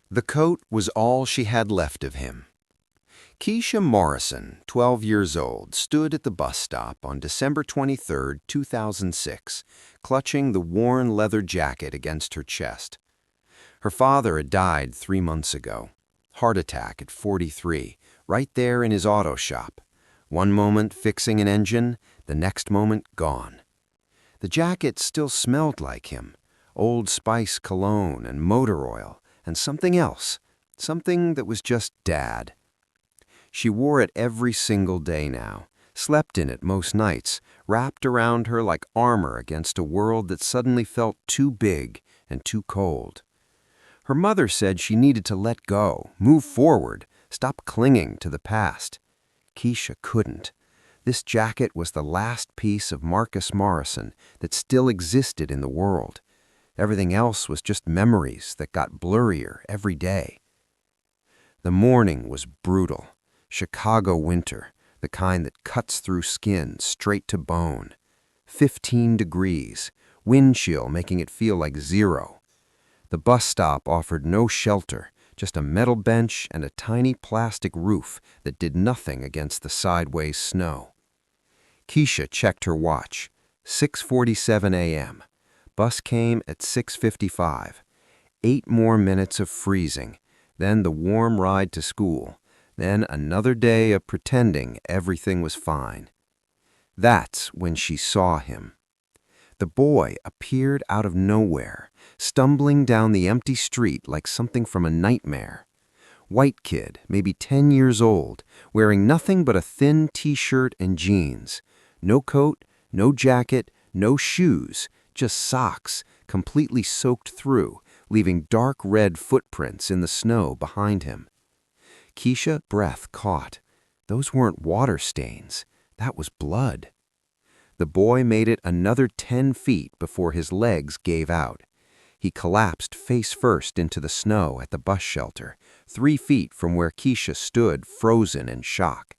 The coat was all she had left of him. Keisha Morrison, 12 years old, stood at the bus stop on December 23, 2006, clutching the worn leather jacket against her chest. Her father had died 3 months ago. Heart attack at 43, right there in his auto shop. One moment fixing an engine, the next moment gone. The jacket still smelled like him, Old Spice cologne and motor oil, and something else, something that was just Dad. She wore it every single day now, slept in it most nights, wrapped around her like armor against a world that suddenly felt too big and too cold. Her mother said she needed to let go, move forward, stop clinging to the past. Keisha couldn't. This jacket was the last piece of Marcus Morrison that still existed in the world. Everything else was just memories that got blurrier every day. The morning was brutal. Chicago winter, the kind that cuts through skin straight to bone. 15 degrees, wind chill making it feel like 0. The bus stop offered no shelter, just a metal bench and a tiny plastic roof that did nothing against the sideways snow. Keisha checked her watch. 6:47 a.m. Bus came at 6:55. 8 more minutes of freezing, then the warm ride to school, then another day of pretending everything was fine. That's when she saw him. The boy appeared out of nowhere, stumbling down the empty street like something from a nightmare. White kid, maybe 10 years old, wearing nothing but a thin t-shirt and jeans. No coat, no jacket, no shoes, just socks, completely soaked through, leaving dark red footprints in the snow behind him. Keisha's breath caught. Those weren't water stains. That was blood. The boy made it another 10 feet before his legs gave out. He collapsed face first into the snow at the bus shelter, 3 feet from where Keisha stood frozen in shock.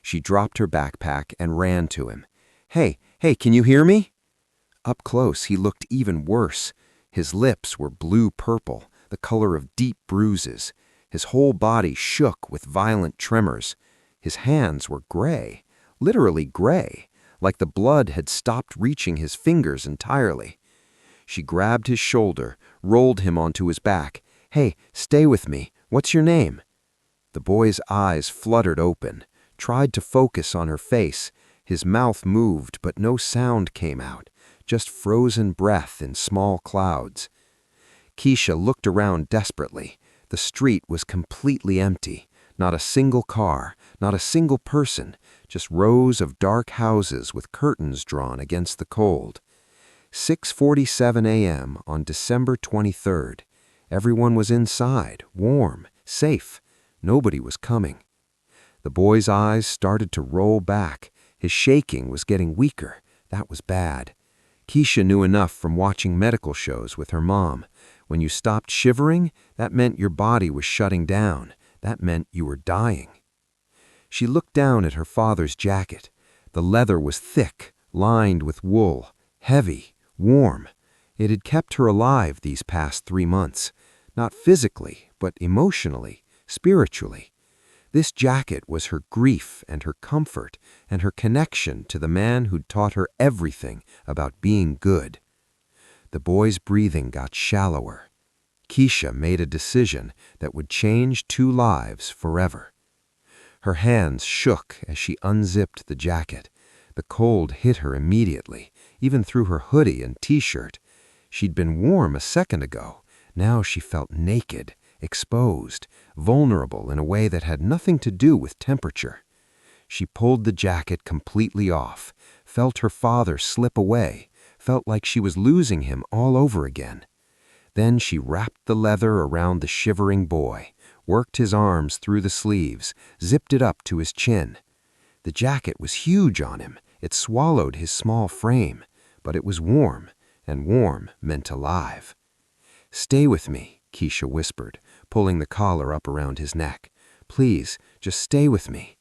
She dropped her backpack and ran to him. Hey, can you hear me?" Up close, he looked even worse. His lips were blue-purple, the color of deep bruises. His whole body shook with violent tremors. His hands were gray, literally gray, like the blood had stopped reaching his fingers entirely. She grabbed his shoulder, rolled him onto his back. "Hey, stay with me. What's your name?" The boy's eyes fluttered open, tried to focus on her face. His mouth moved, but no sound came out, just frozen breath in small clouds. Keisha looked around desperately. The street was completely empty. Not a single car, not a single person, just rows of dark houses with curtains drawn against the cold. 6:47 a.m. on December 23rd. Everyone was inside, warm, safe. Nobody was coming. The boy's eyes started to roll back. His shaking was getting weaker. That was bad. Keisha knew enough from watching medical shows with her mom. When you stopped shivering, that meant your body was shutting down. That meant you were dying. She looked down at her father's jacket. The leather was thick, lined with wool, heavy, warm. It had kept her alive these past 3 months. Not physically, but emotionally, spiritually. This jacket was her grief and her comfort and her connection to the man who'd taught her everything about being good. The boy's breathing got shallower. Keisha made a decision that would change 2 lives forever. Her hands shook as she unzipped the jacket. The cold hit her immediately, even through her hoodie and t-shirt. She'd been warm a second ago. Now she felt naked, exposed, vulnerable in a way that had nothing to do with temperature. She pulled the jacket completely off, felt her father slip away, felt like she was losing him all over again. Then she wrapped the leather around the shivering boy, worked his arms through the sleeves, zipped it up to his chin. The jacket was huge on him. It swallowed his small frame, but it was warm, and warm meant alive. "Stay with me," Keisha whispered, pulling the collar up around his neck. "Please, just stay with me."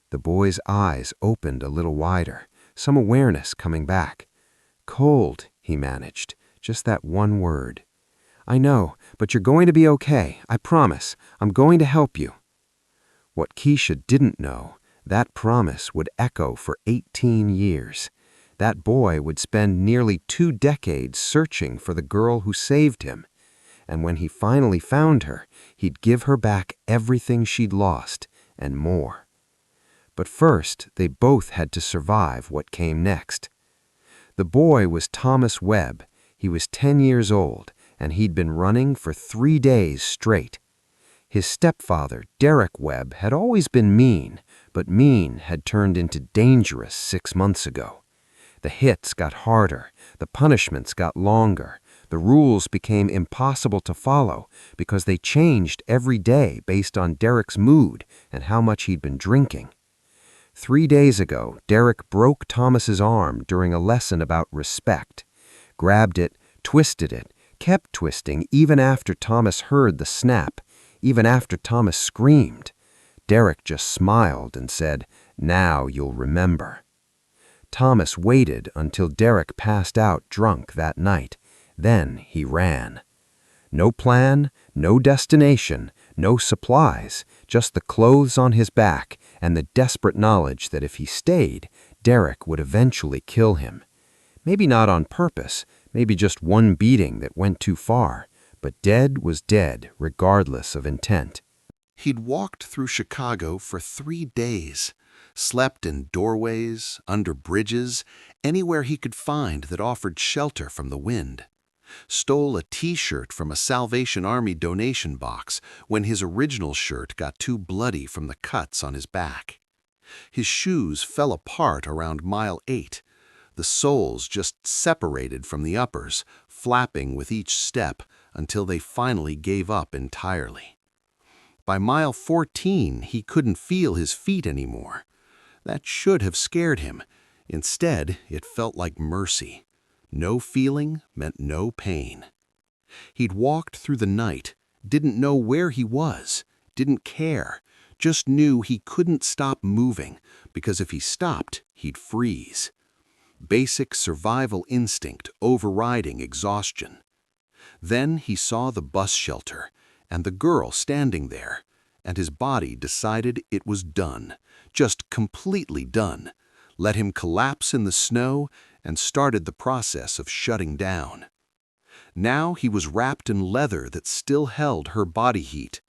The boy's eyes opened a little wider, some awareness coming back. "Cold," he managed, just that one word. I know, but you're going to be okay. I promise. I'm going to help you. What Keisha didn't know, that promise would echo for 18 years. That boy would spend nearly 2 decades searching for the girl who saved him. And when he finally found her, he'd give her back everything she'd lost and more. But first, they both had to survive what came next. The boy was Thomas Webb. He was 10 years old, and he'd been running for 3 days straight. His stepfather, Derek Webb, had always been mean, but mean had turned into dangerous 6 months ago. The hits got harder, the punishments got longer, the rules became impossible to follow because they changed every day based on Derek's mood and how much he'd been drinking. 3 days ago, Derek broke Thomas's arm during a lesson about respect, grabbed it, twisted it, kept twisting even after Thomas heard the snap, even after Thomas screamed. Derek just smiled and said, "Now you'll remember." Thomas waited until Derek passed out drunk that night. Then he ran. No plan, no destination, no supplies, just the clothes on his back and the desperate knowledge that if he stayed, Derek would eventually kill him. Maybe not on purpose, maybe just one beating that went too far, but dead was dead regardless of intent. He'd walked through Chicago for 3 days, slept in doorways, under bridges, anywhere he could find that offered shelter from the wind. Stole a T-shirt from a Salvation Army donation box when his original shirt got too bloody from the cuts on his back. His shoes fell apart around mile 8, the soles just separated from the uppers, flapping with each step until they finally gave up entirely. By mile 14, he couldn't feel his feet anymore. That should have scared him. Instead, it felt like mercy. No feeling meant no pain. He'd walked through the night, didn't know where he was, didn't care, just knew he couldn't stop moving, because if he stopped, he'd freeze. Basic survival instinct overriding exhaustion. Then he saw the bus shelter, and the girl standing there, and his body decided it was done, just completely done, let him collapse in the snow, and started the process of shutting down. Now he was wrapped in leather that still held her body heat.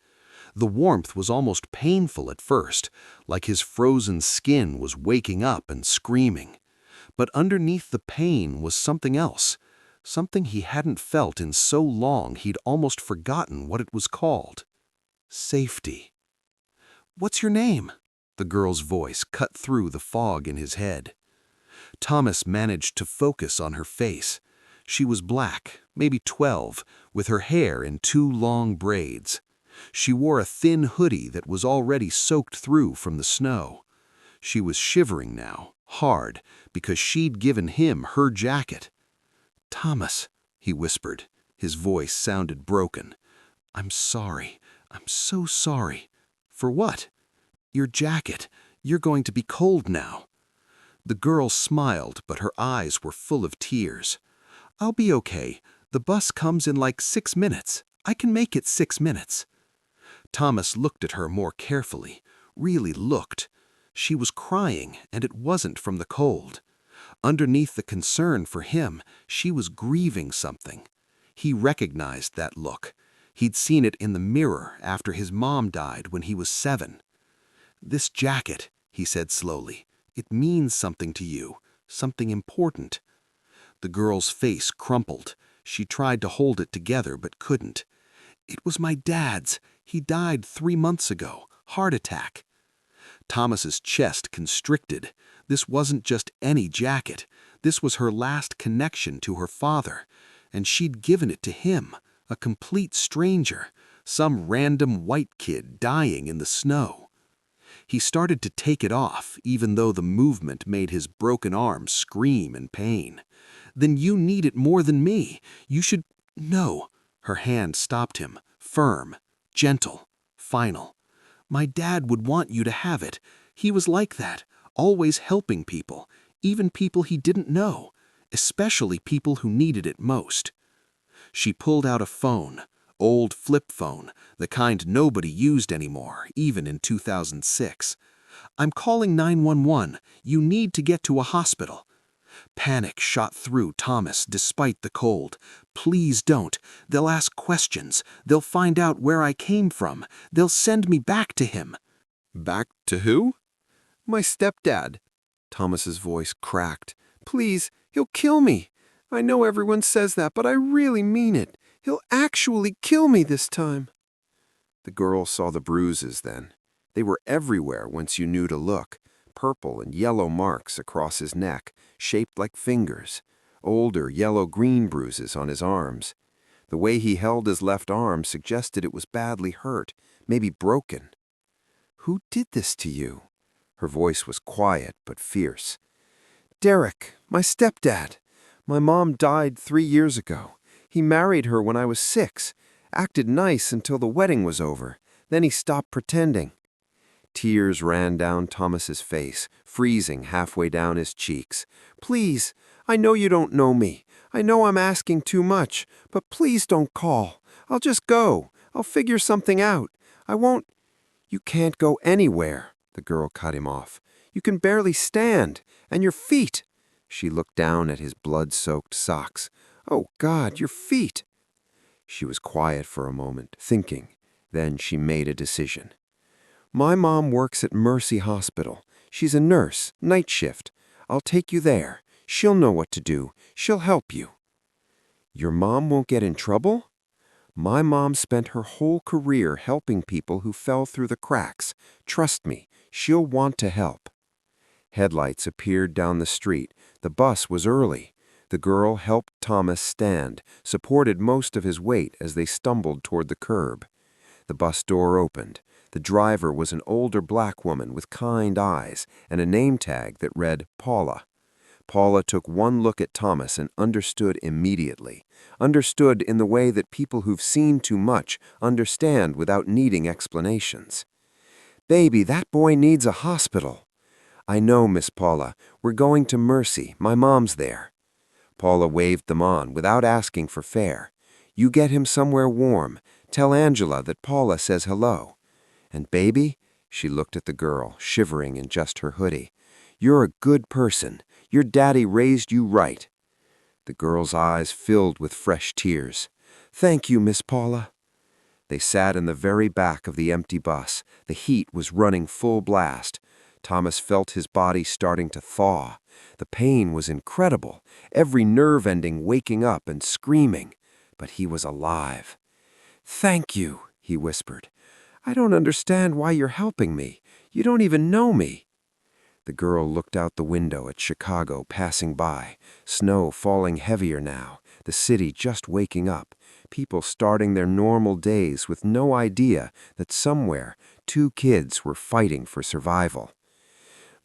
The warmth was almost painful at first, like his frozen skin was waking up and screaming. But underneath the pain was something else, something he hadn't felt in so long he'd almost forgotten what it was called. Safety. "What's your name?" The girl's voice cut through the fog in his head. Thomas managed to focus on her face. She was black, maybe 12, with her hair in 2 long braids. She wore a thin hoodie that was already soaked through from the snow. She was shivering now, hard, because she'd given him her jacket. "Thomas," he whispered. His voice sounded broken. "I'm sorry. I'm so sorry." "For what?" "Your jacket. You're going to be cold now." The girl smiled, but her eyes were full of tears. "I'll be okay. The bus comes in like 6 minutes. I can make it 6 minutes." Thomas looked at her more carefully, really looked. She was crying, and it wasn't from the cold. Underneath the concern for him, she was grieving something. He recognized that look. He'd seen it in the mirror after his mom died when he was 7. "This jacket," he said slowly, "it means something to you, something important." The girl's face crumpled. She tried to hold it together but couldn't. "It was my dad's. He died 3 months ago. Heart attack." Thomas's chest constricted. This wasn't just any jacket. This was her last connection to her father, and she'd given it to him, a complete stranger, some random white kid dying in the snow. He started to take it off, even though the movement made his broken arm scream in pain. "Then you need it more than me. You should—" "No." Her hand stopped him, firm, gentle, final. "My dad would want you to have it. He was like that, always helping people, even people he didn't know, especially people who needed it most." She pulled out a phone, old flip phone, the kind nobody used anymore, even in 2006. "I'm calling 911. You need to get to a hospital." Panic shot through Thomas despite the cold. "Please don't. They'll ask questions. They'll find out where I came from. They'll send me back to him." Back to who? My stepdad. Thomas's voice cracked. Please, he'll kill me. I know everyone says that, but I really mean it. He'll actually kill me this time. The girl saw the bruises then. They were everywhere once you knew to look. Purple and yellow marks across his neck, shaped like fingers. Older yellow-green bruises on his arms. The way he held his left arm suggested it was badly hurt, maybe broken. Who did this to you? Her voice was quiet but fierce. Derek, my stepdad. My mom died 3 years ago. He married her when I was 6, acted nice until the wedding was over. Then he stopped pretending. Tears ran down Thomas's face, freezing halfway down his cheeks. Please, I know you don't know me. I know I'm asking too much, but please don't call. I'll just go. I'll figure something out. I won't. You can't go anywhere, the girl cut him off. You can barely stand, and your feet. She looked down at his blood-soaked socks. Oh, God, your feet. She was quiet for a moment, thinking. Then she made a decision. My mom works at Mercy Hospital. She's a nurse, night shift. I'll take you there. She'll know what to do. She'll help you. Your mom won't get in trouble? My mom spent her whole career helping people who fell through the cracks. Trust me, she'll want to help. Headlights appeared down the street. The bus was early. The girl helped Thomas stand, supported most of his weight as they stumbled toward the curb. The bus door opened. The driver was an older black woman with kind eyes and a name tag that read Paula. Paula took one look at Thomas and understood immediately. Understood in the way that people who've seen too much understand without needing explanations. Baby, that boy needs a hospital. I know, Miss Paula. We're going to Mercy. My mom's there. Paula waved them on without asking for fare. You get him somewhere warm. Tell Angela that Paula says hello. And baby, she looked at the girl, shivering in just her hoodie. You're a good person. Your daddy raised you right. The girl's eyes filled with fresh tears. Thank you, Miss Paula. They sat in the very back of the empty bus. The heat was running full blast. Thomas felt his body starting to thaw. The pain was incredible, every nerve ending waking up and screaming. But he was alive. Thank you, he whispered. I don't understand why you're helping me. You don't even know me. The girl looked out the window at Chicago passing by, snow falling heavier now, the city just waking up, people starting their normal days with no idea that somewhere 2 kids were fighting for survival.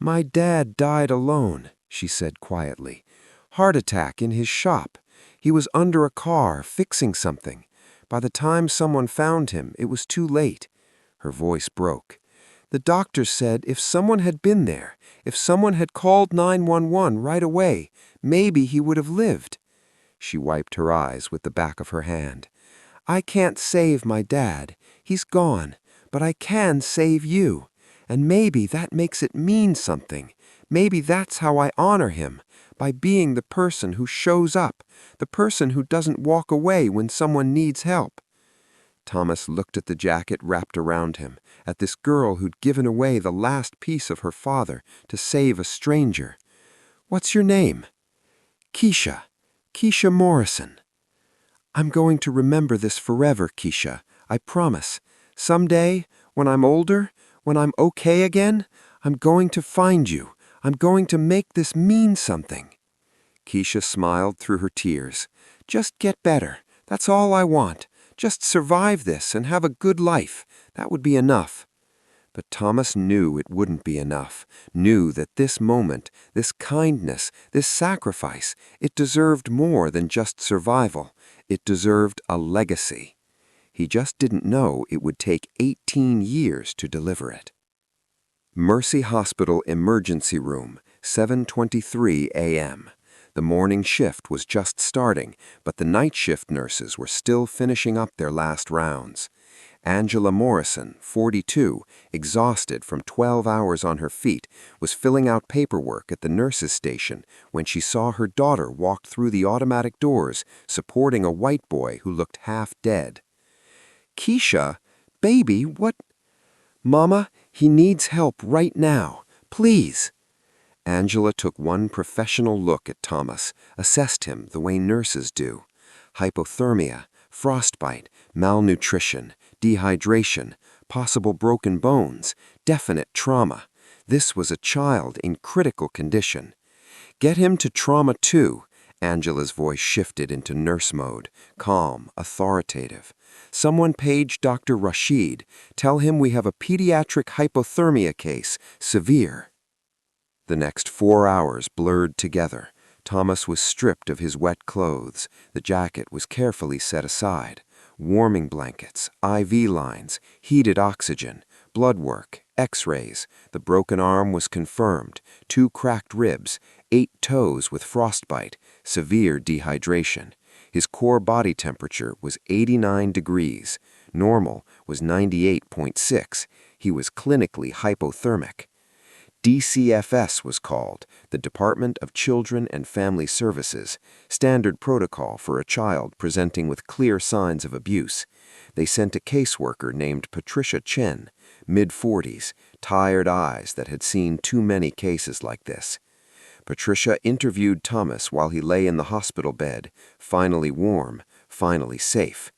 My dad died alone, she said quietly. Heart attack in his shop. He was under a car fixing something. By the time someone found him, it was too late. Her voice broke. The doctor said if someone had been there, if someone had called 911 right away, maybe he would have lived. She wiped her eyes with the back of her hand. I can't save my dad. He's gone. But I can save you. And maybe that makes it mean something. Maybe that's how I honor him, by being the person who shows up, the person who doesn't walk away when someone needs help. Thomas looked at the jacket wrapped around him, at this girl who'd given away the last piece of her father to save a stranger. What's your name? Keisha. Keisha Morrison. I'm going to remember this forever, Keisha. I promise. Someday, when I'm older, when I'm okay again, I'm going to find you. I'm going to make this mean something. Keisha smiled through her tears. Just get better. That's all I want. Just survive this and have a good life. That would be enough. But Thomas knew it wouldn't be enough, knew that this moment, this kindness, this sacrifice, it deserved more than just survival. It deserved a legacy. He just didn't know it would take 18 years to deliver it. Mercy Hospital Emergency Room, 7:23 a.m. The morning shift was just starting, but the night shift nurses were still finishing up their last rounds. Angela Morrison, 42, exhausted from 12 hours on her feet, was filling out paperwork at the nurses' station when she saw her daughter walk through the automatic doors, supporting a white boy who looked half dead. "Keisha, baby, what—" "Mama, he needs help right now. Please." Angela took one professional look at Thomas, assessed him the way nurses do. Hypothermia, frostbite, malnutrition, dehydration, possible broken bones, definite trauma. This was a child in critical condition. "Get him to trauma 2. Angela's voice shifted into nurse mode, calm, authoritative. "Someone page Dr. Rashid. Tell him we have a pediatric hypothermia case, severe." The next 4 hours blurred together. Thomas was stripped of his wet clothes. The jacket was carefully set aside. Warming blankets, IV lines, heated oxygen, blood work, X-rays. The broken arm was confirmed. 2 cracked ribs, 8 toes with frostbite, severe dehydration. His core body temperature was 89 degrees. Normal was 98.6. He was clinically hypothermic. DCFS was called, the Department of Children and Family Services, standard protocol for a child presenting with clear signs of abuse. They sent a caseworker named Patricia Chen, mid-40s, tired eyes that had seen too many cases like this. Patricia interviewed Thomas while he lay in the hospital bed, finally warm, finally safe.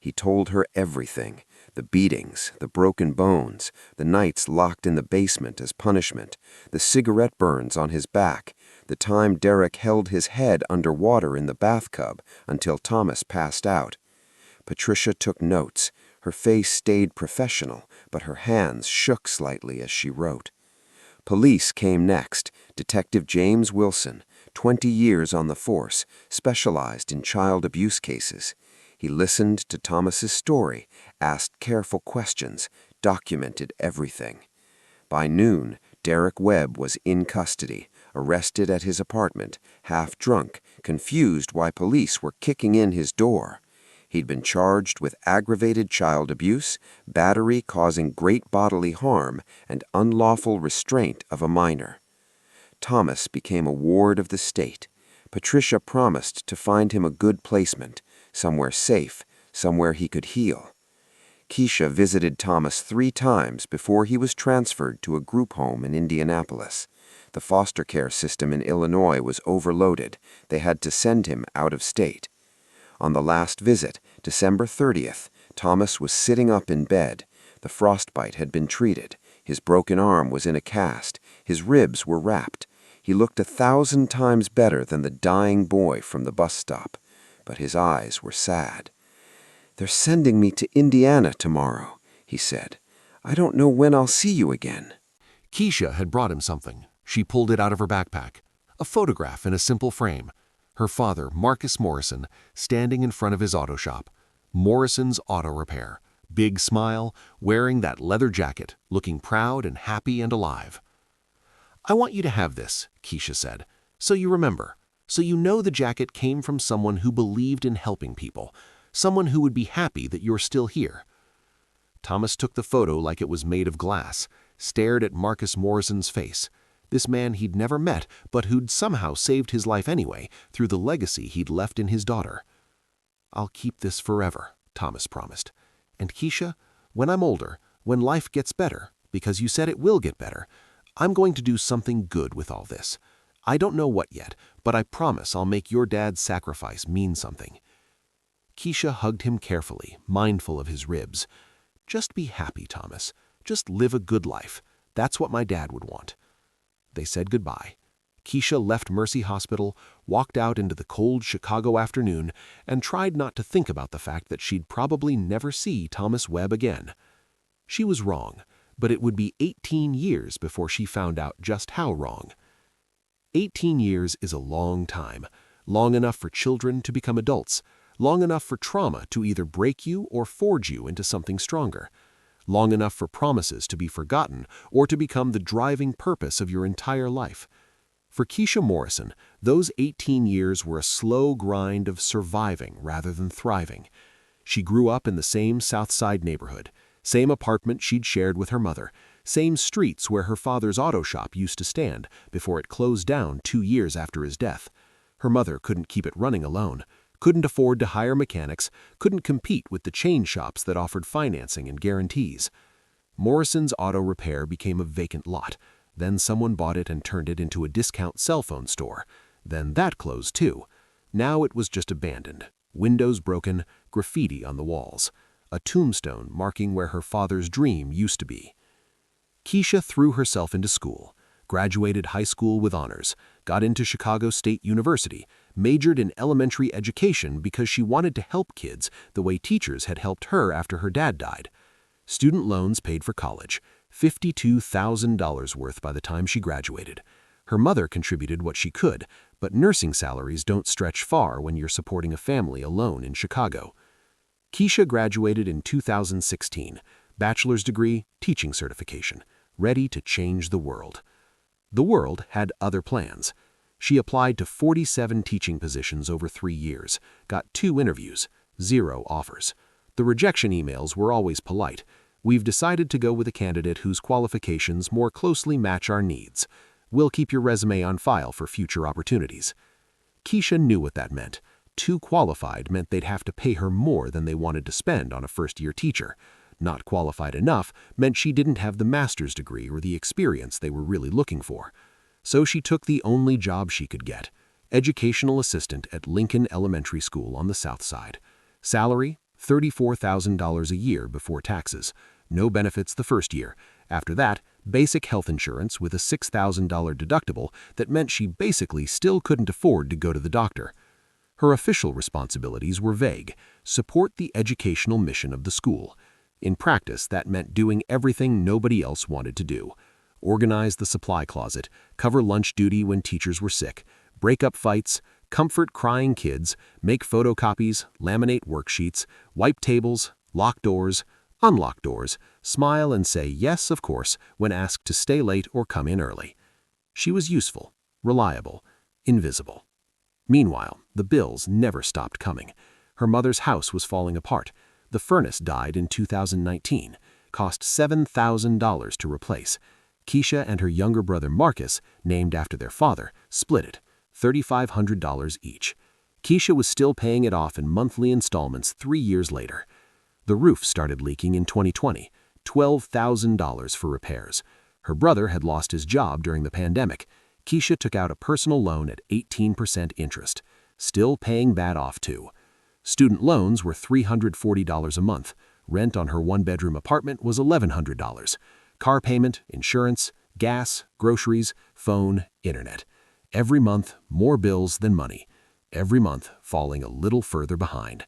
He told her everything. The beatings, the broken bones, the nights locked in the basement as punishment, the cigarette burns on his back, the time Derek held his head underwater in the bathtub until Thomas passed out. Patricia took notes. Her face stayed professional, but her hands shook slightly as she wrote. Police came next. Detective James Wilson, 20 years on the force, specialized in child abuse cases. He listened to Thomas's story, asked careful questions, documented everything. By noon, Derek Webb was in custody, arrested at his apartment, half drunk, confused why police were kicking in his door. He'd been charged with aggravated child abuse, battery causing great bodily harm, and unlawful restraint of a minor. Thomas became a ward of the state. Patricia promised to find him a good placement, somewhere safe, somewhere he could heal. Keisha visited Thomas 3 times before he was transferred to a group home in Indianapolis. The foster care system in Illinois was overloaded. They had to send him out of state. On the last visit, December 30th, Thomas was sitting up in bed. The frostbite had been treated. His broken arm was in a cast. His ribs were wrapped. He looked 1,000 times better than the dying boy from the bus stop, but his eyes were sad. "They're sending me to Indiana tomorrow," he said. "I don't know when I'll see you again." Keisha had brought him something. She pulled it out of her backpack. A photograph in a simple frame. Her father, Marcus Morrison, standing in front of his auto shop. Morrison's Auto Repair. Big smile, wearing that leather jacket, looking proud and happy and alive. "I want you to have this," Keisha said, "so you remember, so you know the jacket came from someone who believed in helping people, someone who would be happy that you're still here." Thomas took the photo like it was made of glass, stared at Marcus Morrison's face, this man he'd never met but who'd somehow saved his life anyway through the legacy he'd left in his daughter. "I'll keep this forever," Thomas promised. "And Keisha, when I'm older, when life gets better, because you said it will get better, I'm going to do something good with all this. I don't know what yet, but I promise I'll make your dad's sacrifice mean something." Keisha hugged him carefully, mindful of his ribs. "Just be happy, Thomas. Just live a good life. That's what my dad would want." They said goodbye. Keisha left Mercy Hospital, walked out into the cold Chicago afternoon, and tried not to think about the fact that she'd probably never see Thomas Webb again. She was wrong, but it would be 18 years before she found out just how wrong. 18 years is a long time, long enough for children to become adults, long enough for trauma to either break you or forge you into something stronger, long enough for promises to be forgotten or to become the driving purpose of your entire life. For Keisha Morrison, those 18 years were a slow grind of surviving rather than thriving. She grew up in the same South Side neighborhood, same apartment she'd shared with her mother, same streets where her father's auto shop used to stand before it closed down 2 years after his death. Her mother couldn't keep it running alone, couldn't afford to hire mechanics, couldn't compete with the chain shops that offered financing and guarantees. Morrison's auto repair became a vacant lot. Then someone bought it and turned it into a discount cell phone store. Then that closed too. Now it was just abandoned. Windows broken, graffiti on the walls. A tombstone marking where her father's dream used to be. Keisha threw herself into school, graduated high school with honors, got into Chicago State University, majored in elementary education because she wanted to help kids the way teachers had helped her after her dad died. Student loans paid for college, $52,000 worth by the time she graduated. Her mother contributed what she could, but nursing salaries don't stretch far when you're supporting a family alone in Chicago. Keisha graduated in 2016, bachelor's degree, teaching certification, ready to change the world. The world had other plans. She applied to 47 teaching positions over 3 years, got 2 interviews, 0 offers. The rejection emails were always polite. We've decided to go with a candidate whose qualifications more closely match our needs. We'll keep your resume on file for future opportunities. Keisha knew what that meant. Too qualified meant they'd have to pay her more than they wanted to spend on a first-year teacher. Not qualified enough meant she didn't have the master's degree or the experience they were really looking for. So she took the only job she could get, educational assistant at Lincoln Elementary School on the South Side. Salary, $34,000 a year before taxes. No benefits the first year. After that, basic health insurance with a $6,000 deductible that meant she basically still couldn't afford to go to the doctor. Her official responsibilities were vague: support the educational mission of the school. In practice, that meant doing everything nobody else wanted to do. Organize the supply closet, cover lunch duty when teachers were sick, break up fights, comfort crying kids, make photocopies, laminate worksheets, wipe tables, lock doors, unlock doors, smile and say yes, of course, when asked to stay late or come in early. She was useful, reliable, invisible. Meanwhile, the bills never stopped coming. Her mother's house was falling apart. The furnace died in 2019, cost $7,000 to replace. Keisha and her younger brother Marcus, named after their father, split it, $3,500 each. Keisha was still paying it off in monthly installments 3 years later. The roof started leaking in 2020, $12,000 for repairs. Her brother had lost his job during the pandemic. Keisha took out a personal loan at 18% interest, still paying that off too. Student loans were $340 a month. Rent on her 1-bedroom apartment was $1,100. Car payment, insurance, gas, groceries, phone, internet. Every month, more bills than money. Every month, falling a little further behind.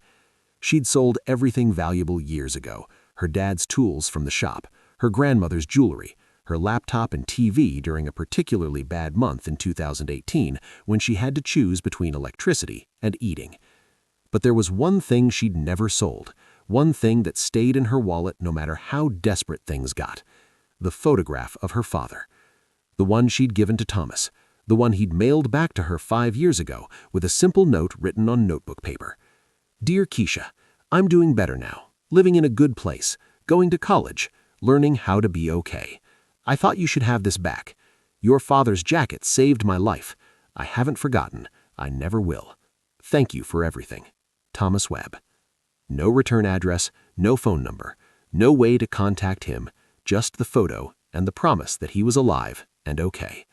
She'd sold everything valuable years ago: her dad's tools from the shop, her grandmother's jewelry, her laptop and TV during a particularly bad month in 2018 when she had to choose between electricity and eating. But there was one thing she'd never sold, one thing that stayed in her wallet no matter how desperate things got: the photograph of her father. The one she'd given to Thomas, the one he'd mailed back to her 5 years ago with a simple note written on notebook paper. Dear Keisha, I'm doing better now, living in a good place, going to college, learning how to be okay. I thought you should have this back. Your father's jacket saved my life. I haven't forgotten. I never will. Thank you for everything. Thomas Webb. No return address, no phone number, no way to contact him, just the photo and the promise that he was alive and okay.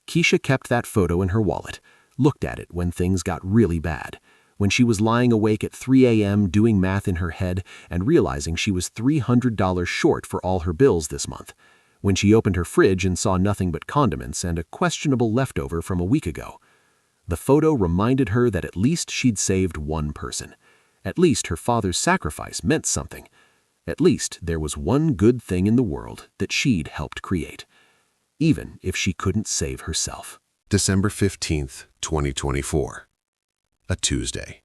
Keisha kept that photo in her wallet, looked at it when things got really bad, when she was lying awake at 3 a.m. doing math in her head and realizing she was $300 short for all her bills this month, when she opened her fridge and saw nothing but condiments and a questionable leftover from a week ago. The photo reminded her that at least she'd saved one person. At least her father's sacrifice meant something. At least there was one good thing in the world that she'd helped create, even if she couldn't save herself. December 15th, 2024. A Tuesday.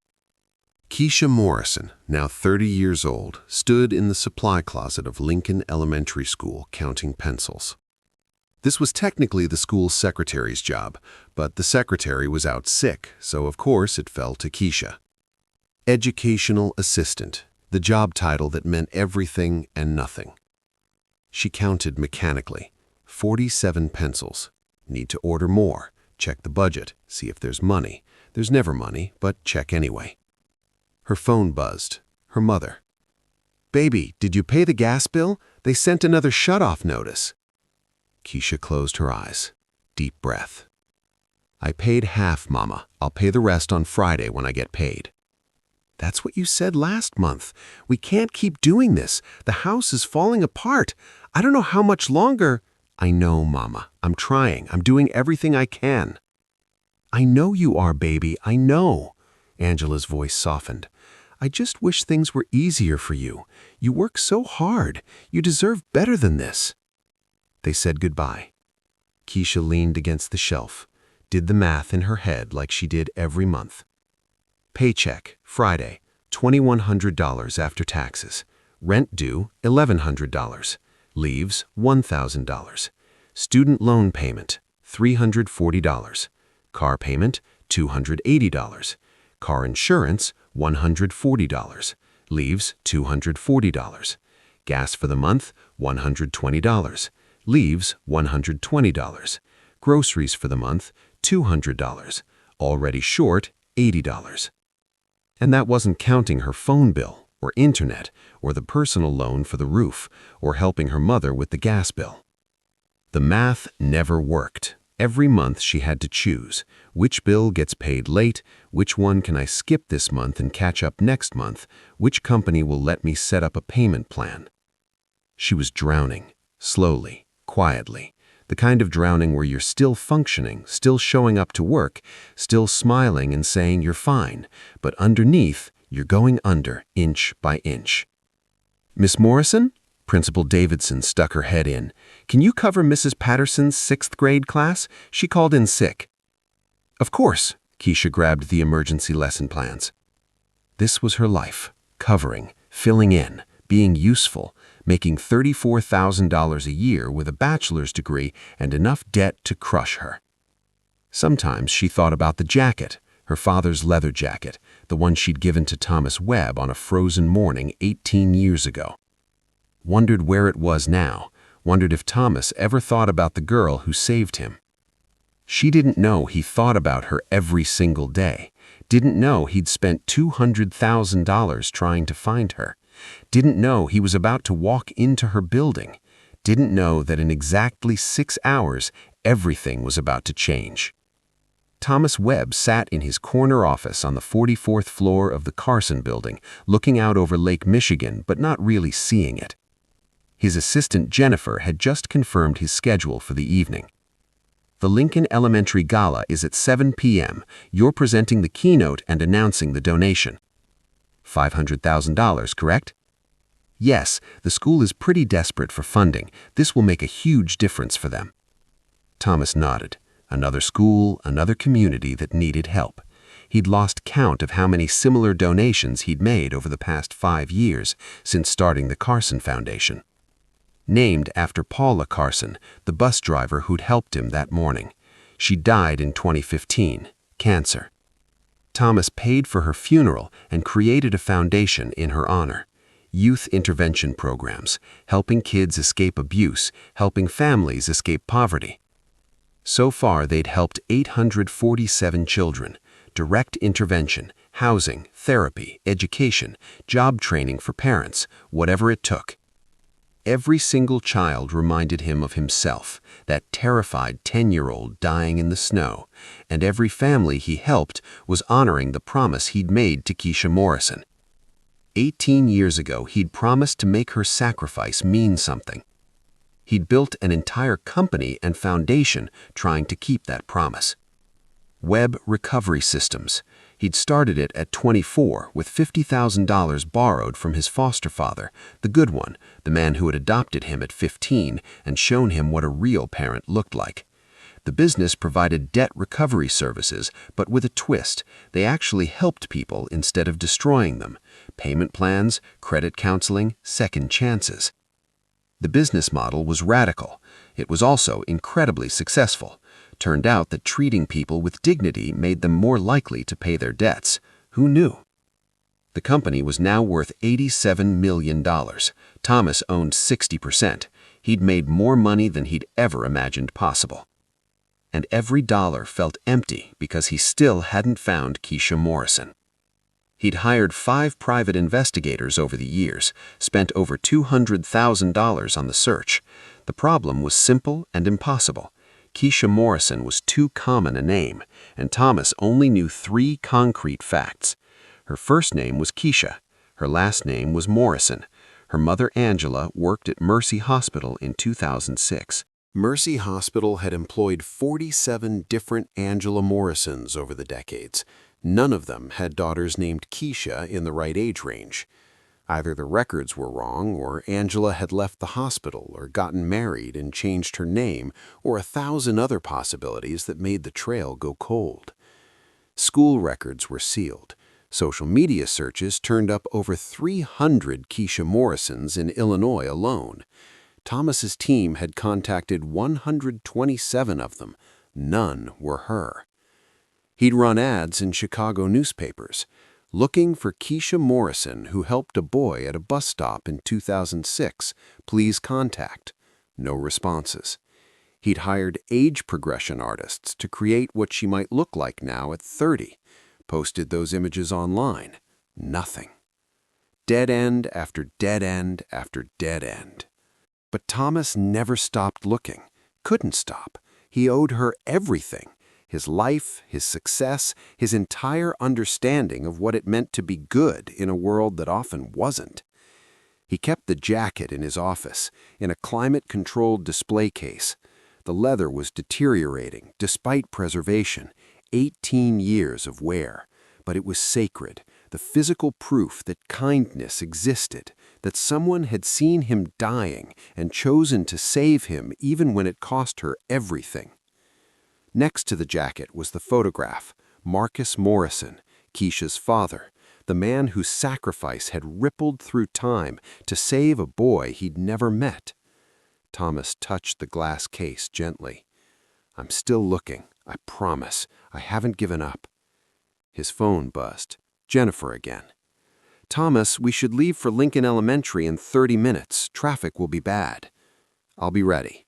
Keisha Morrison, now 30 years old, stood in the supply closet of Lincoln Elementary School counting pencils. This was technically the school's secretary's job, but the secretary was out sick, so of course it fell to Keisha. Educational assistant, the job title that meant everything and nothing. She counted mechanically. 47 pencils. Need to order more. Check the budget. See if there's money. There's never money, but check anyway. Her phone buzzed. Her mother. "Baby, did you pay the gas bill? They sent another shut-off notice." Keisha closed her eyes. Deep breath. "I paid half, Mama. I'll pay the rest on Friday when I get paid." "That's what you said last month. We can't keep doing this. The house is falling apart. I don't know how much longer." "I know, Mama. I'm trying. I'm doing everything I can." "I know you are, baby. I know." Angela's voice softened. "I just wish things were easier for you. You work so hard. You deserve better than this." They said goodbye. Keisha leaned against the shelf, did the math in her head like she did every month. Paycheck, Friday, $2,100 after taxes. Rent due, $1,100. Leaves, $1,000. Student loan payment, $340. Car payment, $280. Car insurance, $140. Leaves, $240. Gas for the month, $120. Leaves, $120. Groceries for the month, $200. Already short, $80. And that wasn't counting her phone bill, or internet, or the personal loan for the roof, or helping her mother with the gas bill. The math never worked. Every month she had to choose. Which bill gets paid late? Which one can I skip this month and catch up next month? Which company will let me set up a payment plan? She was drowning, slowly, quietly. The kind of drowning where you're still functioning, still showing up to work, still smiling and saying you're fine, but underneath, you're going under, inch by inch. "Miss Morrison?" Principal Davidson stuck her head in. "Can you cover Mrs. Patterson's 6th grade class? She called in sick." "Of course." Keisha grabbed the emergency lesson plans. This was her life, covering, filling in, being useful, making $34,000 a year with a bachelor's degree and enough debt to crush her. Sometimes she thought about the jacket, her father's leather jacket, the one she'd given to Thomas Webb on a frozen morning 18 years ago. Wondered where it was now, wondered if Thomas ever thought about the girl who saved him. She didn't know he thought about her every single day, didn't know he'd spent $200,000 trying to find her, didn't know he was about to walk into her building, didn't know that in exactly 6 hours, everything was about to change. Thomas Webb sat in his corner office on the 44th floor of the Carson building, looking out over Lake Michigan but not really seeing it. His assistant Jennifer had just confirmed his schedule for the evening. "The Lincoln Elementary Gala is at 7 p.m. You're presenting the keynote and announcing the donation." $500,000, correct? "Yes, the school is pretty desperate for funding. This will make a huge difference for them." Thomas nodded. Another school, another community that needed help. He'd lost count of how many similar donations he'd made over the past 5 years since starting the Carson Foundation. Named after Paula Carson, the bus driver who'd helped him that morning. She died in 2015, cancer. Thomas paid for her funeral and created a foundation in her honor. Youth intervention programs, helping kids escape abuse, helping families escape poverty. So far, they'd helped 847 children. Direct intervention, housing, therapy, education, job training for parents, whatever it took. Every single child reminded him of himself, that terrified 10-year-old dying in the snow, and every family he helped was honoring the promise he'd made to Keisha Morrison. 18 years ago, he'd promised to make her sacrifice mean something. He'd built an entire company and foundation trying to keep that promise. Webb Recovery Systems. He'd started it at 24 with $50,000 borrowed from his foster father, the good one, the man who had adopted him at 15 and shown him what a real parent looked like. The business provided debt recovery services, but with a twist. They actually helped people instead of destroying them. Payment plans, credit counseling, second chances. The business model was radical. It was also incredibly successful. Turned out that treating people with dignity made them more likely to pay their debts. Who knew? The company was now worth $87 million. Thomas owned 60%. He'd made more money than he'd ever imagined possible. And every dollar felt empty because he still hadn't found Keisha Morrison. He'd hired 5 private investigators over the years, spent over $200,000 on the search. The problem was simple and impossible. Keisha Morrison was too common a name, and Thomas only knew 3 concrete facts. Her first name was Keisha. Her last name was Morrison. Her mother, Angela, worked at Mercy Hospital in 2006. Mercy Hospital had employed 47 different Angela Morrisons over the decades. None of them had daughters named Keisha in the right age range. Either the records were wrong, or Angela had left the hospital or gotten married and changed her name, or 1,000 other possibilities that made the trail go cold. School records were sealed. Social media searches turned up over 300 Keisha Morrisons in Illinois alone. Thomas's team had contacted 127 of them. None were her. He'd run ads in Chicago newspapers, looking for Keisha Morrison who helped a boy at a bus stop in 2006. Please contact. No responses. He'd hired age progression artists to create what she might look like now at 30. Posted those images online. Nothing. Dead end after dead end after dead end. But Thomas never stopped looking. Couldn't stop. He owed her everything. His life, his success, his entire understanding of what it meant to be good in a world that often wasn't. He kept the jacket in his office, in a climate-controlled display case. The leather was deteriorating, despite preservation. 18 years of wear. But it was sacred, the physical proof that kindness existed, that someone had seen him dying and chosen to save him even when it cost her everything. Next to the jacket was the photograph, Marcus Morrison, Keisha's father, the man whose sacrifice had rippled through time to save a boy he'd never met. Thomas touched the glass case gently. "I'm still looking, I promise. I haven't given up." His phone buzzed. Jennifer again. "Thomas, we should leave for Lincoln Elementary in 30 minutes. Traffic will be bad." "I'll be ready."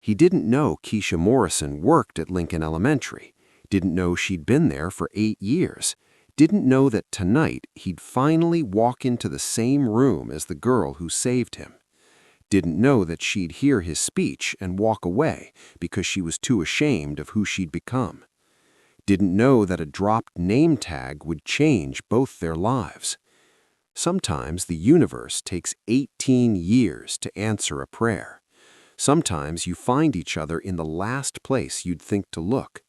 He didn't know Keisha Morrison worked at Lincoln Elementary. Didn't know she'd been there for 8 years. Didn't know that tonight he'd finally walk into the same room as the girl who saved him. Didn't know that she'd hear his speech and walk away because she was too ashamed of who she'd become. Didn't know that a dropped name tag would change both their lives. Sometimes the universe takes 18 years to answer a prayer. Sometimes you find each other in the last place you'd think to look.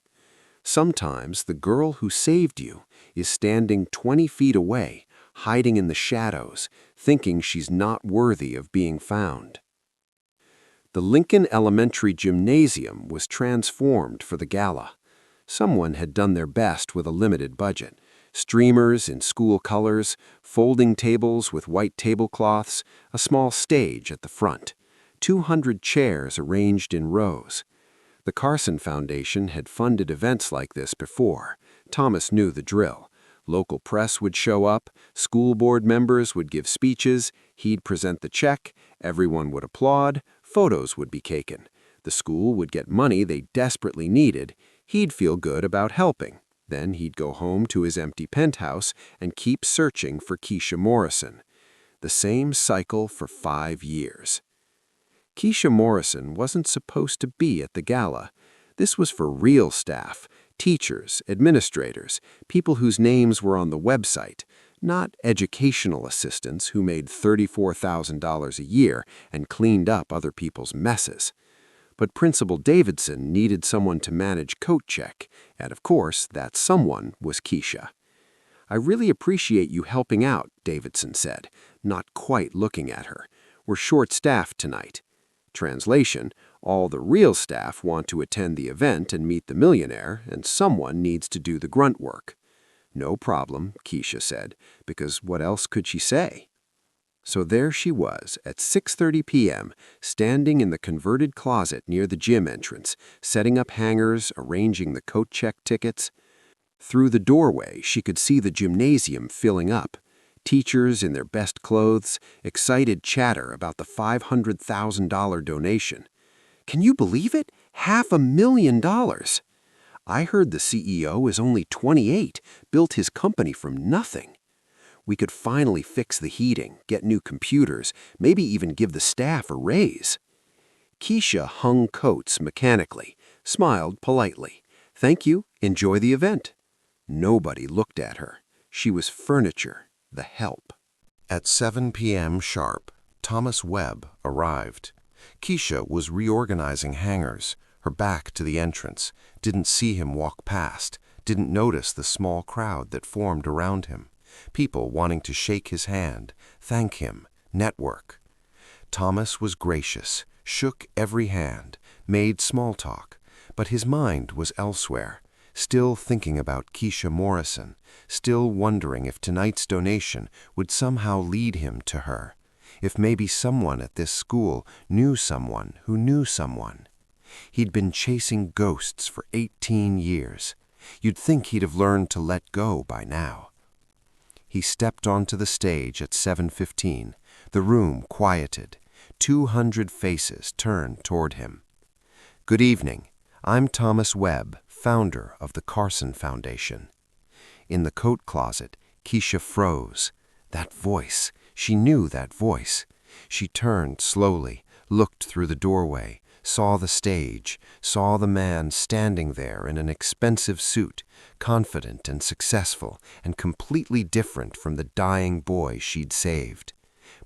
Sometimes the girl who saved you is standing 20 feet away, hiding in the shadows, thinking she's not worthy of being found. The Lincoln Elementary Gymnasium was transformed for the gala. Someone had done their best with a limited budget. Streamers in school colors, folding tables with white tablecloths, a small stage at the front, 200 chairs arranged in rows. The Carson Foundation had funded events like this before. Thomas knew the drill. Local press would show up, school board members would give speeches, he'd present the check, everyone would applaud, photos would be taken. The school would get money they desperately needed. He'd feel good about helping. Then he'd go home to his empty penthouse and keep searching for Keisha Morrison. The same cycle for 5 years. Keisha Morrison wasn't supposed to be at the gala. This was for real staff, teachers, administrators, people whose names were on the website, not educational assistants who made $34,000 a year and cleaned up other people's messes. But Principal Davidson needed someone to manage coat check, and of course, that someone was Keisha. "I really appreciate you helping out," Davidson said, not quite looking at her. "We're short-staffed tonight." Translation, all the real staff want to attend the event and meet the millionaire, and someone needs to do the grunt work. "No problem," Keisha said, because what else could she say? So there she was at 6:30 p.m., standing in the converted closet near the gym entrance, setting up hangers, arranging the coat check tickets. Through the doorway, she could see the gymnasium filling up. Teachers in their best clothes, excited chatter about the $500,000 donation. Can you believe it? $500,000! I heard the CEO is only 28, built his company from nothing. We could finally fix the heating, get new computers, maybe even give the staff a raise. Keisha hung coats mechanically, smiled politely. Thank you, enjoy the event. Nobody looked at her. She was furniture, the help. At 7 p.m. sharp, Thomas Webb arrived. Keisha was reorganizing hangers, her back to the entrance, didn't see him walk past, didn't notice the small crowd that formed around him. People wanting to shake his hand, thank him, network. Thomas was gracious, shook every hand, made small talk, but his mind was elsewhere, still thinking about Keisha Morrison, still wondering if tonight's donation would somehow lead him to her, if maybe someone at this school knew someone who knew someone. He'd been chasing ghosts for 18 years. You'd think he'd have learned to let go by now. He stepped onto the stage at 7:15. The room quieted. 200 faces turned toward him. Good evening. I'm Thomas Webb, founder of the Carson Foundation. In the coat closet, Keisha froze. That voice. She knew that voice. She turned slowly, looked through the doorway, saw the stage, saw the man standing there in an expensive suit, confident and successful and completely different from the dying boy she'd saved.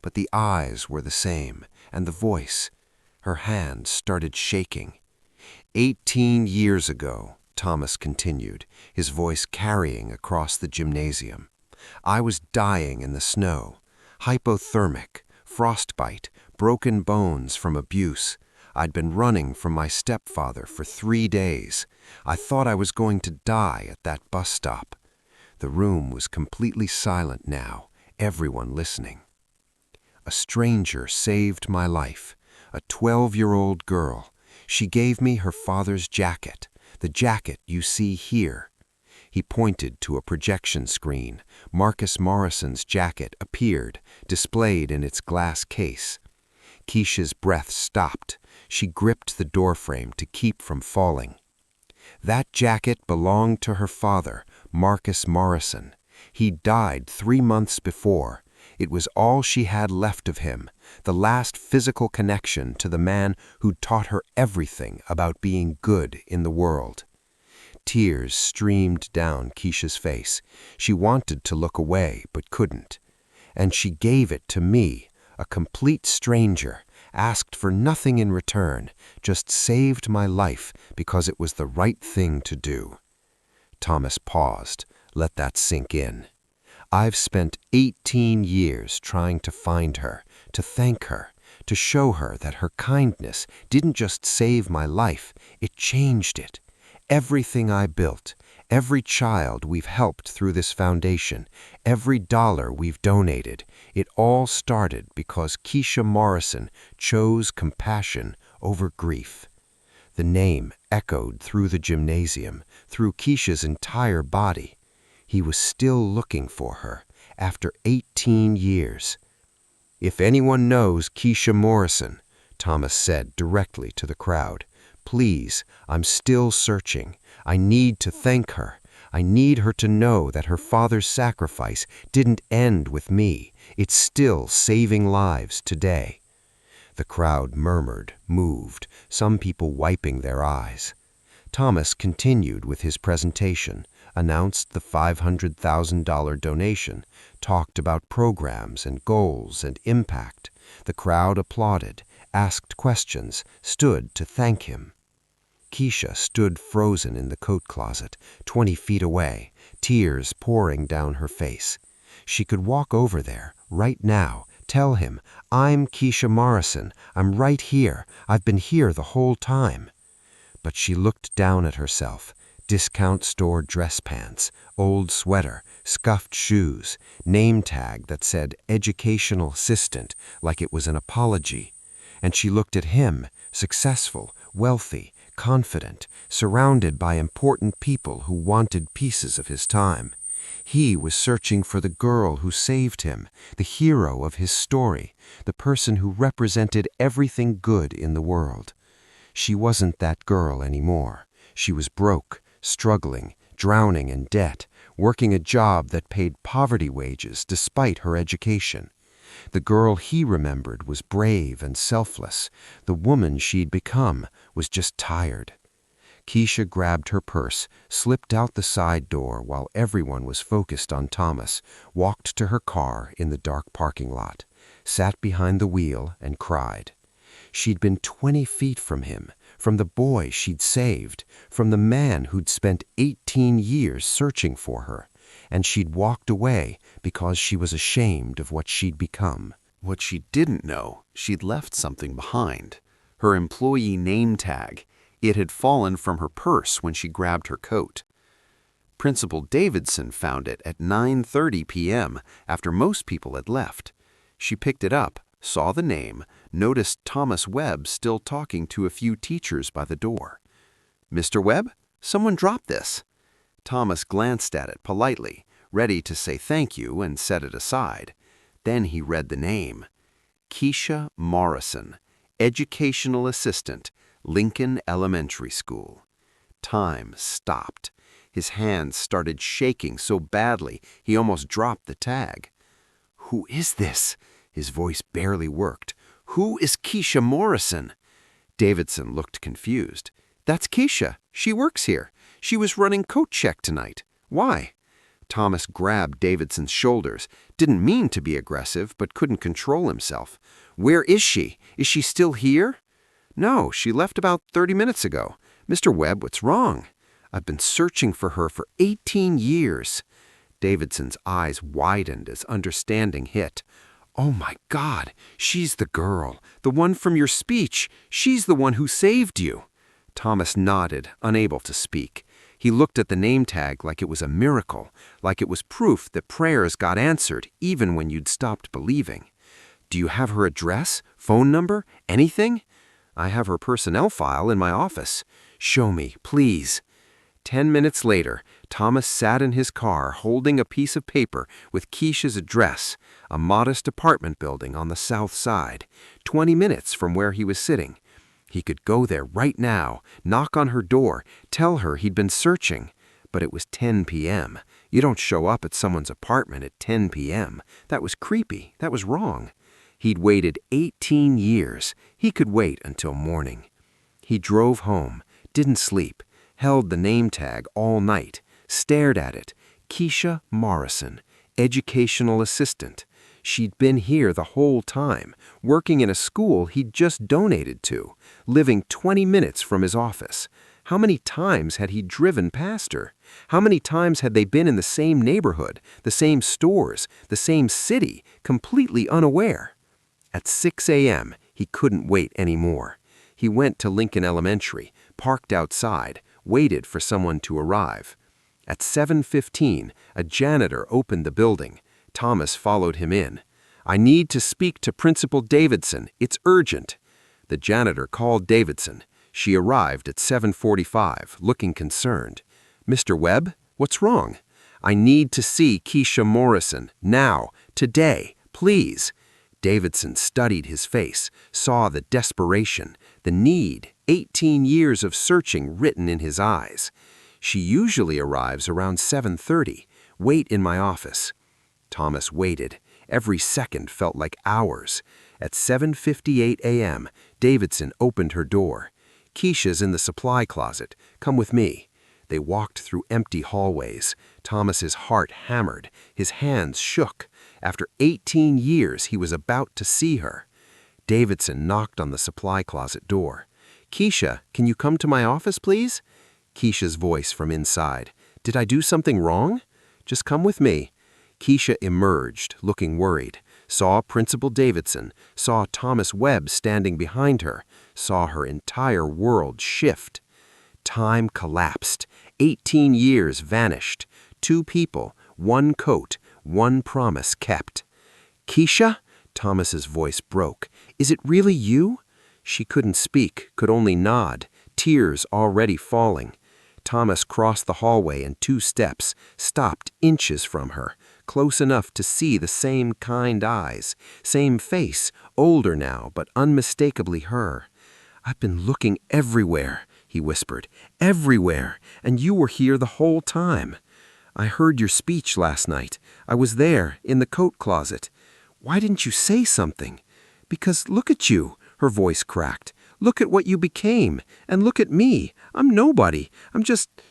But the eyes were the same, and the voice. Her hand started shaking. 18 years ago, Thomas continued, his voice carrying across the gymnasium, I was dying in the snow, hypothermic, frostbite, broken bones from abuse. I'd been running from my stepfather for 3 days. I thought I was going to die at that bus stop. The room was completely silent now, everyone listening. A stranger saved my life, a 12-year-old girl. She gave me her father's jacket, the jacket you see here. He pointed to a projection screen. Marcus Morrison's jacket appeared, displayed in its glass case. Keisha's breath stopped. She gripped the doorframe to keep from falling. That jacket belonged to her father, Marcus Morrison. He died 3 months before. It was all she had left of him, the last physical connection to the man who'd taught her everything about being good in the world. Tears streamed down Keisha's face. She wanted to look away, but couldn't. And she gave it to me, a complete stranger, asked for nothing in return, just saved my life because it was the right thing to do. Thomas paused. Let that sink in. I've spent 18 years trying to find her, to thank her, to show her that her kindness didn't just save my life, it changed it. Everything I built, every child we've helped through this foundation, every dollar we've donated, it all started because Keisha Morrison chose compassion over grief. The name echoed through the gymnasium, through Keisha's entire body. He was still looking for her, after 18 years. If anyone knows Keisha Morrison, Thomas said directly to the crowd, please, I'm still searching. I need to thank her. I need her to know that her father's sacrifice didn't end with me. It's still saving lives today. The crowd murmured, moved, some people wiping their eyes. Thomas continued with his presentation, announced the $500,000 donation, talked about programs and goals and impact. The crowd applauded, asked questions, stood to thank him. Keisha stood frozen in the coat closet, 20 feet away, tears pouring down her face. She could walk over there, right now, tell him, I'm Keisha Morrison, I'm right here, I've been here the whole time. But she looked down at herself, Discount store dress pants, old sweater, scuffed shoes, name tag that said educational assistant like it was an apology. And she looked at him, successful, wealthy, confident, surrounded by important people who wanted pieces of his time. He was searching for the girl who saved him, the hero of his story, the person who represented everything good in the world. She wasn't that girl anymore. She was broke, struggling, drowning in debt, working a job that paid poverty wages despite her education. The girl he remembered was brave and selfless. The woman she'd become was just tired. Keisha grabbed her purse, slipped out the side door while everyone was focused on Thomas, walked to her car in the dark parking lot, sat behind the wheel and cried. She'd been 20 feet from him, from the boy she'd saved, from the man who'd spent 18 years searching for her, and she'd walked away because she was ashamed of what she'd become. What she didn't know, she'd left something behind. Her employee name tag. It had fallen from her purse when she grabbed her coat. Principal Davidson found it at 9:30 p.m. after most people had left. She picked it up, saw the name, noticed Thomas Webb still talking to a few teachers by the door. "Mr. Webb, someone dropped this." Thomas glanced at it politely, ready to say thank you and set it aside. Then he read the name. Keisha Morrison, Educational Assistant, Lincoln Elementary School. Time stopped. His hands started shaking so badly he almost dropped the tag. "Who is this?" His voice barely worked. "Who is Keisha Morrison?" Davidson looked confused. "That's Keisha. She works here. She was running coat check tonight. Why?" Thomas grabbed Davidson's shoulders. Didn't mean to be aggressive, but couldn't control himself. "Where is she? Is she still here?" "No, she left about 30 minutes ago. Mr. Webb, what's wrong?" "I've been searching for her for 18 years. Davidson's eyes widened as understanding hit. "Oh my God, she's the girl, the one from your speech. She's the one who saved you." Thomas nodded, unable to speak. He looked at the name tag like it was a miracle, like it was proof that prayers got answered even when you'd stopped believing. "Do you have her address, phone number, anything?" "I have her personnel file in my office." "Show me, please." 10 minutes later, Thomas sat in his car holding a piece of paper with Keisha's address, a modest apartment building on the south side, 20 minutes from where he was sitting. He could go there right now, knock on her door, tell her he'd been searching. But it was 10 p.m. You don't show up at someone's apartment at 10 p.m. That was creepy. That was wrong. He'd waited 18 years. He could wait until morning. He drove home, didn't sleep, held the name tag all night, stared at it. Keisha Morrison, Educational Assistant. She'd been here the whole time, working in a school he'd just donated to, living 20 minutes from his office. How many times had he driven past her? How many times had they been in the same neighborhood, the same stores, the same city, completely unaware? At 6 a.m., he couldn't wait anymore. He went to Lincoln Elementary, parked outside, waited for someone to arrive. At 7:15, a janitor opened the building. Thomas followed him in. "I need to speak to Principal Davidson. It's urgent." The janitor called Davidson. She arrived at 7:45, looking concerned. "Mr. Webb, what's wrong?" "I need to see Keisha Morrison, now, today, please." Davidson studied his face, saw the desperation, the need, 18 years of searching written in his eyes. "She usually arrives around 7:30. Wait in my office." Thomas waited. Every second felt like hours. At 7:58 a.m., Davidson opened her door. "Keisha's in the supply closet. Come with me." They walked through empty hallways. Thomas's heart hammered. His hands shook. After 18 years, he was about to see her. Davidson knocked on the supply closet door. "Keisha, can you come to my office, please?" Keisha's voice from inside. "Did I do something wrong?" "Just come with me." Keisha emerged, looking worried, saw Principal Davidson, saw Thomas Webb standing behind her, saw her entire world shift. Time collapsed. 18 years vanished. 2 people, 1 coat, 1 promise kept. "Keisha?" Thomas's voice broke. "Is it really you?" She couldn't speak, could only nod, tears already falling. Thomas crossed the hallway in 2 steps, stopped inches from her, close enough to see the same kind eyes, same face, older now, but unmistakably her. "I've been looking everywhere," he whispered, "everywhere, and you were here the whole time. I heard your speech last night. I was there, in the coat closet. Why didn't you say something? Because look at you," her voice cracked. "Look at what you became, and look at me. I'm nobody.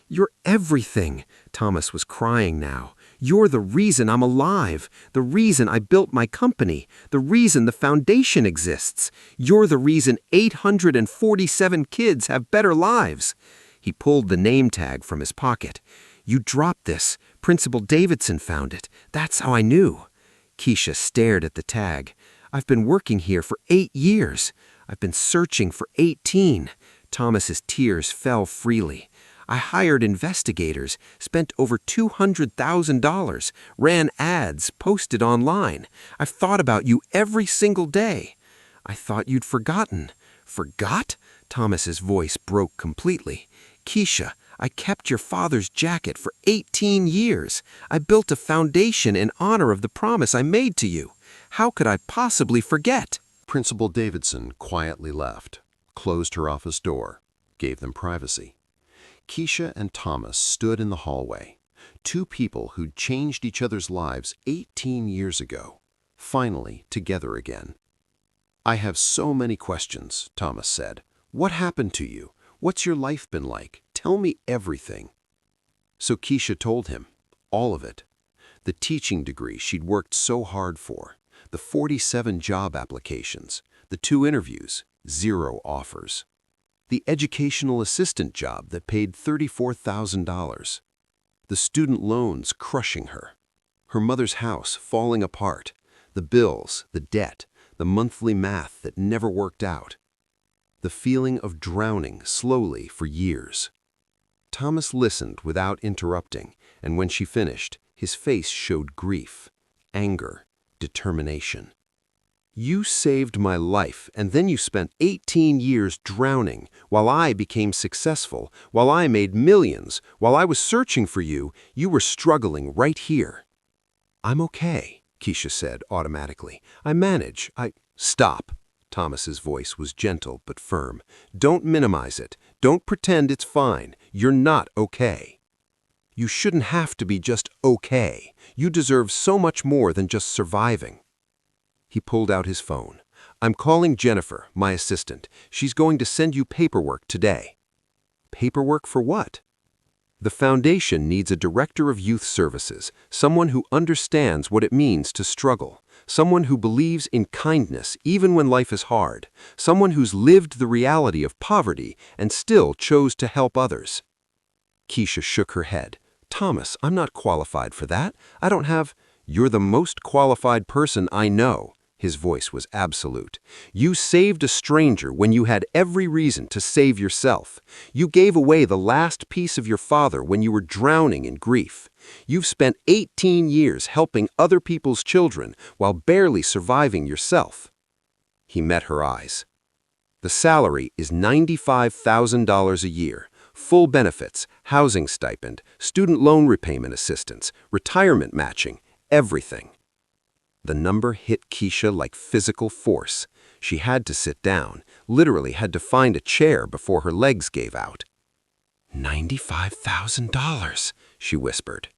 You're everything." Thomas was crying now. "You're the reason I'm alive, the reason I built my company, the reason the foundation exists. You're the reason 847 kids have better lives." He pulled the name tag from his pocket. "You dropped this. Principal Davidson found it. That's how I knew." Keisha stared at the tag. "I've been working here for 8 years. I've been searching for 18. Thomas's tears fell freely. "I hired investigators, spent over $200,000, ran ads, posted online. I've thought about you every single day." "I thought you'd forgotten." "Forgot?" Thomas's voice broke completely. "Keisha, I kept your father's jacket for 18 years. I built a foundation in honor of the promise I made to you. How could I possibly forget?" Principal Davidson quietly left, closed her office door, gave them privacy. Keisha and Thomas stood in the hallway, 2 people who'd changed each other's lives 18 years ago, finally together again. "I have so many questions," Thomas said. "What happened to you? What's your life been like? Tell me everything." So Keisha told him, all of it. The teaching degree she'd worked so hard for, the 47 job applications, the 2 interviews, 0 offers. The educational assistant job that paid $34,000. The student loans crushing her. Her mother's house falling apart. The bills, the debt, the monthly math that never worked out. The feeling of drowning slowly for years. Thomas listened without interrupting, and when she finished, his face showed grief, anger, determination. "You saved my life, and then you spent 18 years drowning, while I became successful, while I made millions, while I was searching for you, you were struggling right here." "I'm okay," Keisha said automatically. "I manage. Stop." Thomas's voice was gentle but firm. "Don't minimize it. Don't pretend it's fine. You're not okay. You shouldn't have to be just okay. You deserve so much more than just surviving." He pulled out his phone. "I'm calling Jennifer, my assistant. She's going to send you paperwork today." "Paperwork for what?" "The foundation needs a director of youth services, someone who understands what it means to struggle, someone who believes in kindness even when life is hard, someone who's lived the reality of poverty and still chose to help others." Keisha shook her head. "Thomas, I'm not qualified for that. I don't have—" "You're the most qualified person I know." His voice was absolute. "You saved a stranger when you had every reason to save yourself. You gave away the last piece of your father when you were drowning in grief. You've spent 18 years helping other people's children while barely surviving yourself." He met her eyes. "The salary is $95,000 a year. Full benefits, housing stipend, student loan repayment assistance, retirement matching, everything." The number hit Keisha like physical force. She had to sit down, literally had to find a chair before her legs gave out. $95,000, she whispered.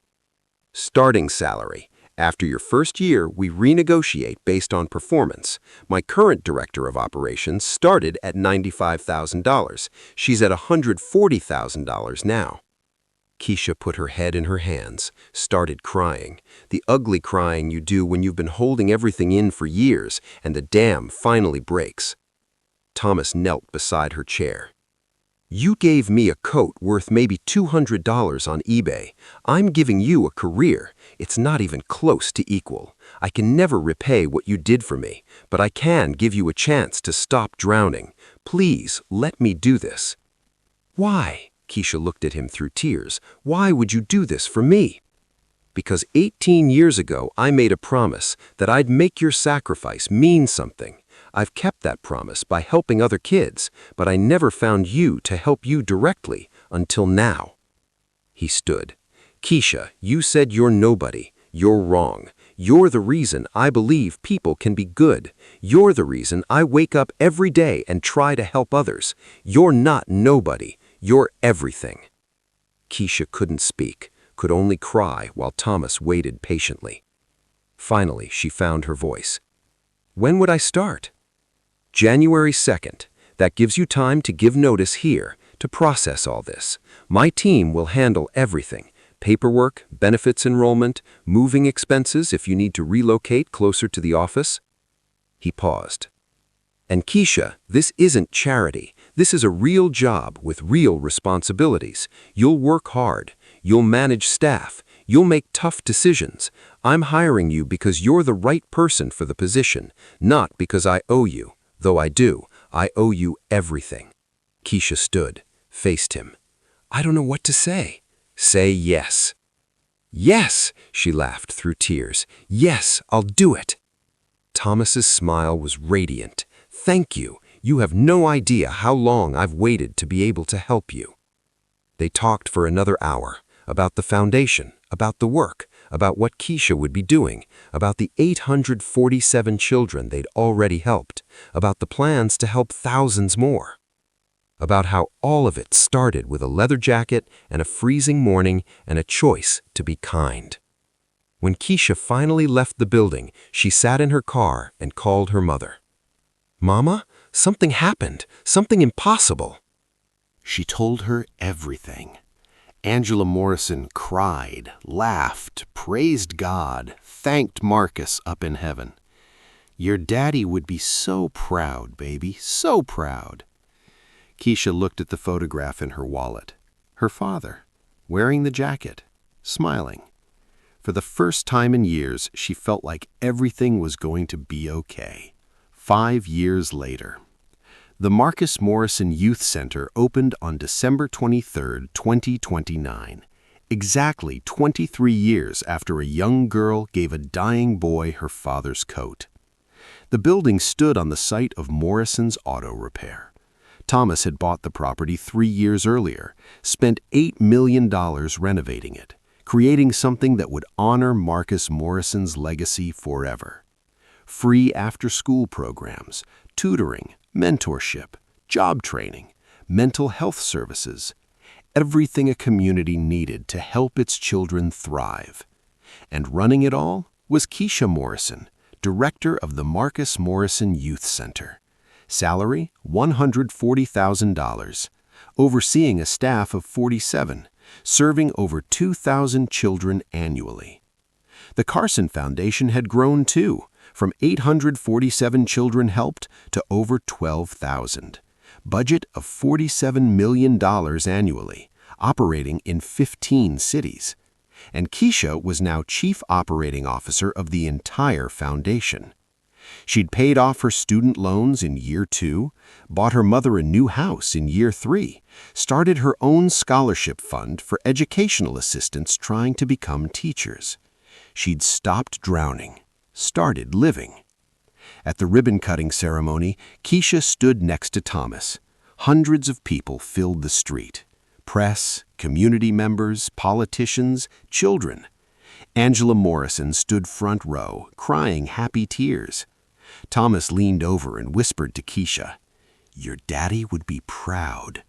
"Starting salary. After your first year, we renegotiate based on performance. My current director of operations started at $95,000. She's at $140,000 now." Keisha put her head in her hands, started crying, the ugly crying you do when you've been holding everything in for years and the dam finally breaks. Thomas knelt beside her chair. "You gave me a coat worth maybe $200 on eBay. I'm giving you a career. It's not even close to equal. I can never repay what you did for me, but I can give you a chance to stop drowning. Please let me do this." "Why?" Keisha looked at him through tears. "Why would you do this for me?" "Because 18 years ago I made a promise that I'd make your sacrifice mean something. I've kept that promise by helping other kids, but I never found you to help you directly until now." He stood. "Keisha, you said you're nobody. You're wrong. You're the reason I believe people can be good. You're the reason I wake up every day and try to help others. You're not nobody. You're everything." Keisha couldn't speak, could only cry while Thomas waited patiently. Finally, she found her voice. "When would I start?" "January 2nd. That gives you time to give notice here, to process all this. My team will handle everything. Paperwork, benefits enrollment, moving expenses if you need to relocate closer to the office." He paused. "And Keisha, this isn't charity. This is a real job with real responsibilities. You'll work hard. You'll manage staff. You'll make tough decisions. I'm hiring you because you're the right person for the position, not because I owe you. Though I do. I owe you everything." Keisha stood, faced him. "I don't know what to say." "Say yes." "Yes," she laughed through tears. "Yes, I'll do it." Thomas's smile was radiant. "Thank you. You have no idea how long I've waited to be able to help you." They talked for another hour, about the foundation, about the work, about what Keisha would be doing, about the 847 children they'd already helped, about the plans to help thousands more. About how all of it started with a leather jacket and a freezing morning and a choice to be kind. When Keisha finally left the building, she sat in her car and called her mother. "Mama, something happened, something impossible." She told her everything. Angela Morrison cried, laughed, praised God, thanked Marcus up in heaven. "Your daddy would be so proud, baby, so proud." Keisha looked at the photograph in her wallet. Her father, wearing the jacket, smiling. For the first time in years, she felt like everything was going to be okay. 5 years later. The Marcus Morrison Youth Center opened on December 23, 2029, exactly 23 years after a young girl gave a dying boy her father's coat. The building stood on the site of Morrison's auto repair. Thomas had bought the property 3 years earlier, spent $8 million renovating it, creating something that would honor Marcus Morrison's legacy forever. Free after-school programs, tutoring, mentorship, job training, mental health services, everything a community needed to help its children thrive. And running it all was Keisha Morrison, director of the Marcus Morrison Youth Center. Salary, $140,000. Overseeing a staff of 47, serving over 2,000 children annually. The Carson Foundation had grown too, from 847 children helped to over 12,000. Budget of $47 million annually, operating in 15 cities. And Keisha was now Chief Operating Officer of the entire foundation. She'd paid off her student loans in year 2, bought her mother a new house in year 3, started her own scholarship fund for educational assistants trying to become teachers. She'd stopped drowning, started living. At the ribbon-cutting ceremony, Keisha stood next to Thomas. Hundreds of people filled the street. Press, community members, politicians, children. Angela Morrison stood front row, crying happy tears. Thomas leaned over and whispered to Keisha, "Your daddy would be proud."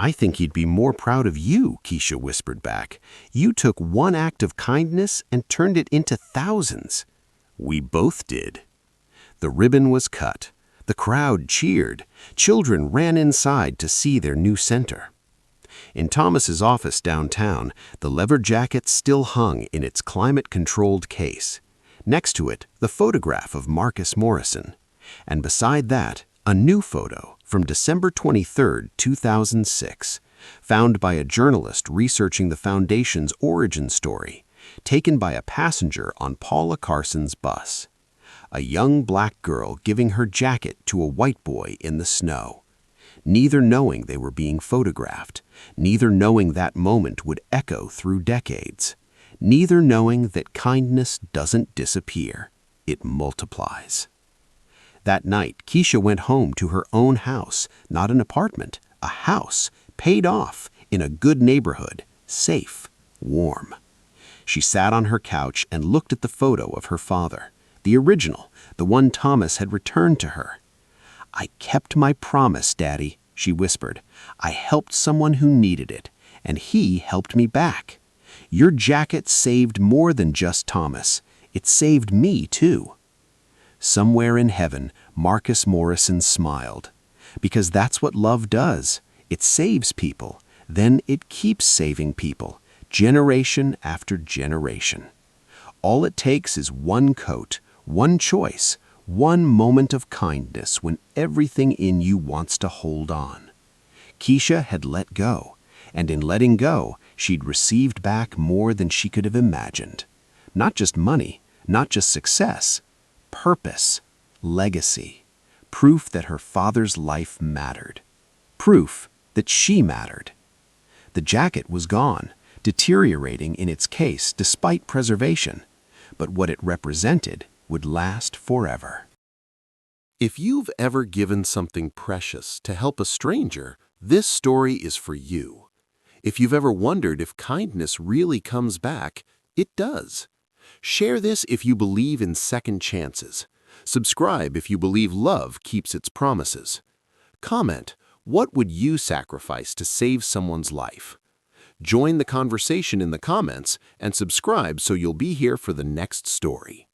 "I think he'd be more proud of you," Keisha whispered back. "You took one act of kindness and turned it into thousands." "We both did." The ribbon was cut. The crowd cheered. Children ran inside to see their new center. In Thomas's office downtown, the leather jacket still hung in its climate-controlled case. Next to it, the photograph of Marcus Morrison. And beside that, a new photo from December 23, 2006, found by a journalist researching the foundation's origin story, taken by a passenger on Paula Carson's bus. A young black girl giving her jacket to a white boy in the snow. neither knowing they were being photographed, neither knowing that moment would echo through decades, neither knowing that kindness doesn't disappear, it multiplies. That night, Keisha went home to her own house, not an apartment, a house, paid off, in a good neighborhood, safe, warm. She sat on her couch and looked at the photo of her father, the original, the one Thomas had returned to her. "I kept my promise, Daddy," she whispered. "I helped someone who needed it, and he helped me back. Your jacket saved more than just Thomas. It saved me, too." Somewhere in heaven, Marcus Morrison smiled. Because that's what love does. It saves people. Then it keeps saving people, generation after generation. All it takes is one coat, one choice, one moment of kindness when everything in you wants to hold on. Keisha had let go, and in letting go, she'd received back more than she could have imagined. Not just money, not just success, purpose, legacy, proof that her father's life mattered, proof that she mattered. The jacket was gone, deteriorating in its case despite preservation, but what it represented would last forever. If you've ever given something precious to help a stranger, this story is for you. If you've ever wondered if kindness really comes back, it does. Share this if you believe in second chances. Subscribe if you believe love keeps its promises. Comment, what would you sacrifice to save someone's life? Join the conversation in the comments and subscribe so you'll be here for the next story.